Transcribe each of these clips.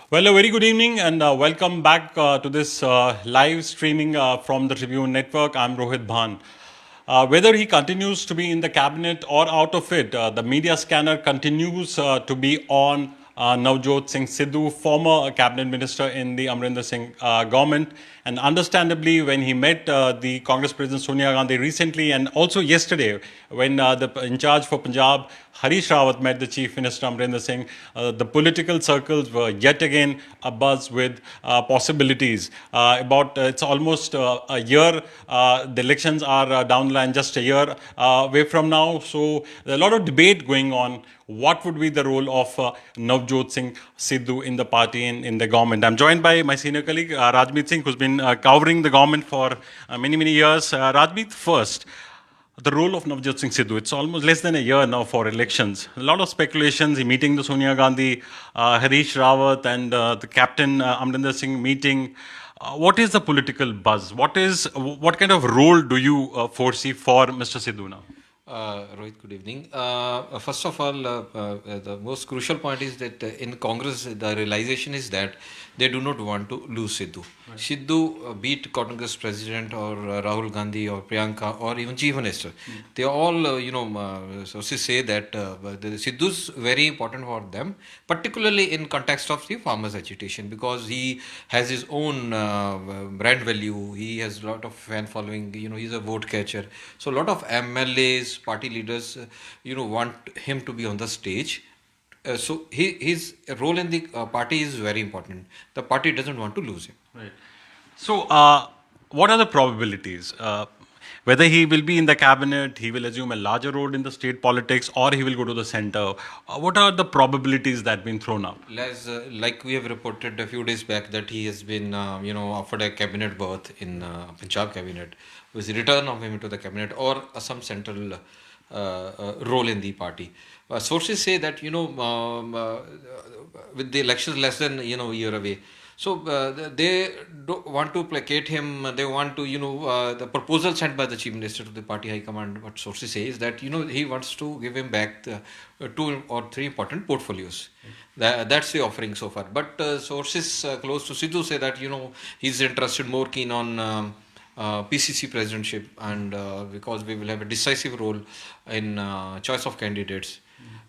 Well, a very good evening and welcome back to this live streaming from the Tribune Network. I'm Rohit Bhan. Whether he continues to be in the cabinet or out of it, the media scanner continues to be on Navjot Singh Sidhu, former cabinet minister in the Amrinder Singh government. And understandably, when he met the Congress President Sonia Gandhi recently and also yesterday, when the in charge for Punjab, Harish Rawat, met the Chief Minister Amrinder Singh, the political circles were yet again abuzz with possibilities. It's almost a year. The elections are down the line, just a year away from now. So there's a lot of debate going on. What would be the role of Navjot Singh Sidhu in the party and in the government? I'm joined by my senior colleague Rajmeet Singh, who's been covering the government for many years. Rajmeet, first, the role of Navjot Singh Sidhu. It's almost less than a year now for elections. A lot of speculations. He meeting the Sonia Gandhi, Harish Rawat, and the captain Amrinder Singh meeting. What is the political buzz? What kind of role do you foresee for Mr. Sidhu now? Rohit, good evening. First of all, the most crucial point is that in Congress, the realization is that they do not want to lose Sidhu. Right. Sidhu, beat Congress president or Rahul Gandhi or Priyanka or even chief minister, they all, sources say that Sidhu is very important for them, particularly in context of the farmers' agitation, because he has his own brand value. He has a lot of fan following. He's a vote catcher. So a lot of MLAs, party leaders, want him to be on the stage. His role in the party is very important. The party doesn't want to lose him. Right. So, what are the probabilities? Whether he will be in the cabinet, he will assume a larger role in the state politics, or he will go to the center. What are the probabilities that have been thrown up? Like we have reported a few days back that he has been, offered a cabinet berth in Punjab cabinet, with the return of him to the cabinet or some central role in the party. Sources say that with the elections less than a year away, so they want to placate him. They want to the proposal sent by the chief minister to the party high command. What sources say is that he wants to give him back the, two or three important portfolios. That's the offering so far. But sources close to Sidhu say that he's interested, more keen on. PCC presidentship, and because we will have a decisive role in choice of candidates.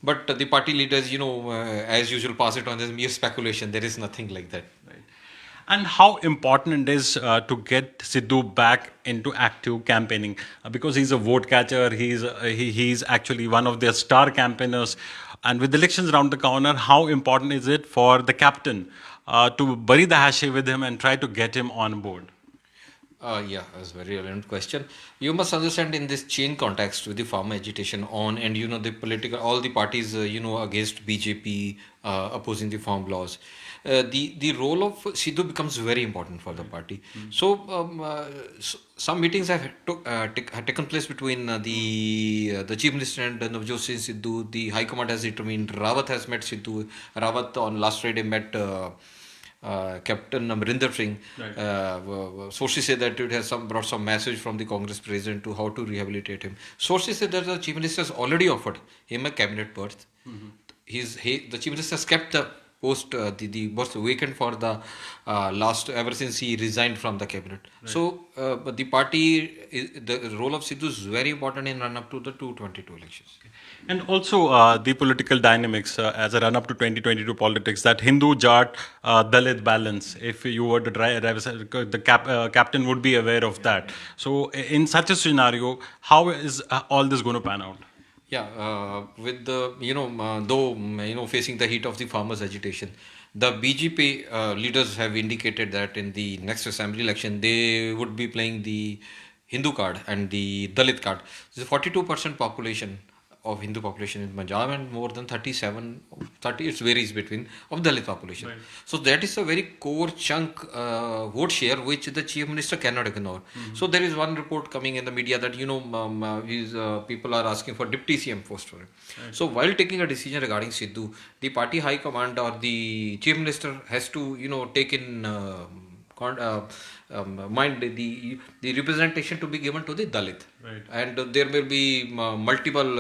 But the party leaders, as usual, pass it on as mere speculation. There is nothing like that. Right. And how important it is to get Sidhu back into active campaigning, because he's a vote catcher. He's actually one of their star campaigners. And with elections around the corner, how important is it for the captain to bury the hashe with him and try to get him on board? Yeah, that's a very relevant question. You must understand in this chain context with the farmer agitation on, and the political, all the parties, against BJP, opposing the farm laws. The role of Sidhu becomes very important for the party. So, some meetings have taken place between the chief minister and Navjot Singh Sidhu. The High Command has determined. Rawat has met Sidhu. Rawat on last Friday met. Captain Amrinder Singh. Right. Sources say that it has brought some message from the Congress president to how to rehabilitate him. Sources say that the chief minister has already offered him a cabinet berth. The chief minister has kept the post, the post vacant for the ever since he resigned from the cabinet. Right. So, but the party, the role of Sidhu is very important in run up to the 222 elections. Okay. And also the political dynamics as a run up to 2022 politics, that Hindu Jat Dalit balance. If you were to drive the captain would be aware of that. So, in such a scenario, how is all this going to pan out? Yeah, with the though facing the heat of the farmers' agitation, the BJP leaders have indicated that in the next assembly election they would be playing the Hindu card and the Dalit card. There's a 42% population of Hindu population in Punjab and more than 30, it varies between, of Dalit population. Right. So that is a very core chunk vote share which the chief minister cannot ignore. So there is one report coming in the media that people are asking for deputy CM post for him. Right. So while taking a decision regarding Sidhu, the party high command or the chief minister has to take in mind the representation to be given to the Dalit, Right. and there will be multiple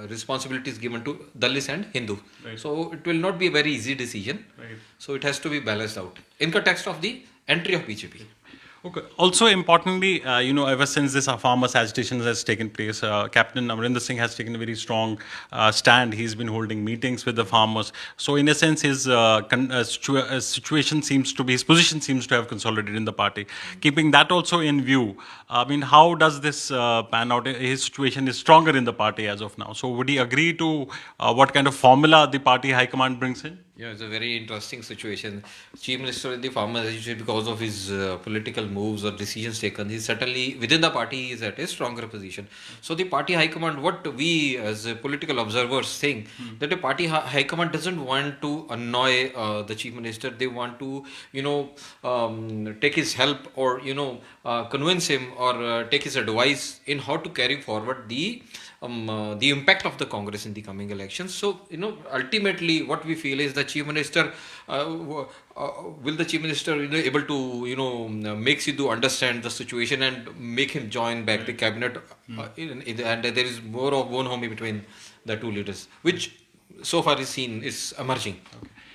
responsibilities given to Dalits and Hindu. Right. So it will not be a very easy decision. Right. So it has to be balanced out in context of the entry of BJP. Okay. Also, importantly, ever since this farmers' agitation has taken place, Captain Amrinder Singh has taken a very strong stand. He's been holding meetings with the farmers. So, in a sense, his situation seems to be, his position seems to have consolidated in the party. Keeping that also in view, I mean, how does this pan out? His situation is stronger in the party as of now. So, would he agree to what kind of formula the party high command brings in? Yeah, it's a very interesting situation. Chief Minister in the farmers association, because of his political moves or decisions taken, he's certainly within the party is at a stronger position. So the party high command, what we as political observers think, that the party high command doesn't want to annoy the chief minister. They want to, take his help or convince him or take his advice in how to carry forward the impact of the Congress in the coming elections. So, ultimately what we feel is the Chief Minister, will the Chief Minister, able to, make Sidhu understand the situation and make him join back the cabinet, and there is more of one homie between the two leaders, which so far is seen is emerging.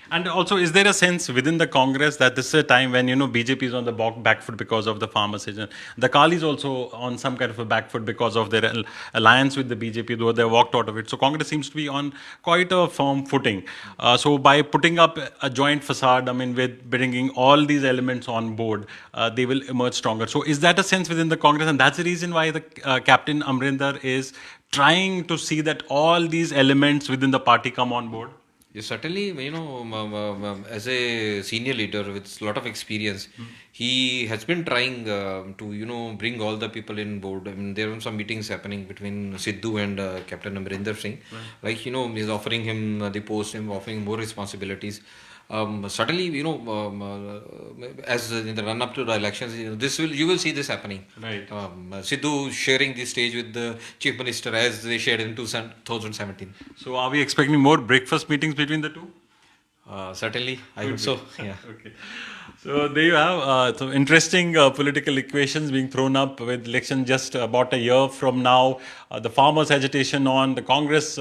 And also, is there a sense within the Congress that this is a time when BJP is on the back foot because of the farmer season? The Kali is also on some kind of a back foot because of their alliance with the BJP, though they walked out of it. So Congress seems to be on quite a firm footing. So by putting up a joint facade, I mean, with bringing all these elements on board, they will emerge stronger. So is that a sense within the Congress, and that's the reason why the Captain Amrinder is trying to see that all these elements within the party come on board? Yes, certainly, as a senior leader with a lot of experience, he has been trying to, bring all the people in board. I mean, there were some meetings happening between Sidhu and Captain Amrinder Singh. Right. Like, he's offering him the post, him offering more responsibilities. Certainly, as in the run up to the elections, you will see this happening. Right. Sidhu sharing the stage with the chief minister as they shared in 2017. So are we expecting more breakfast meetings between the two? Certainly, I hope so. Yeah. Okay. So there you have some interesting political equations being thrown up with election just about a year from now. The farmers' agitation on, the Congress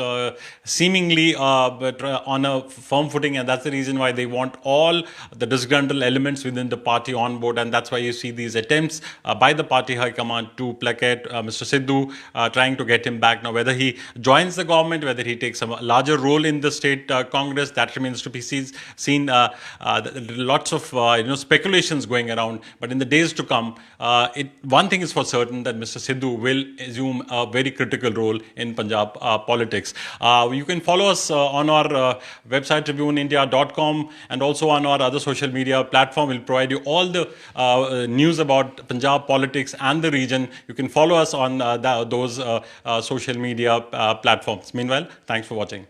seemingly on a firm footing, and that's the reason why they want all the disgruntled elements within the party on board, and that's why you see these attempts by the party high command to placate Mr. Sidhu, trying to get him back. Now, whether he joins the government, whether he takes a larger role in the state Congress, that remains to be seen. Lots of speculations going around, but in the days to come, one thing is for certain, that Mr. Sidhu will assume a very critical role in Punjab politics. You can follow us on our website tribuneindia.com, and also on our other social media platform. We'll provide you all the news about Punjab politics and the region. You can follow us on those social media platforms. Meanwhile, thanks for watching.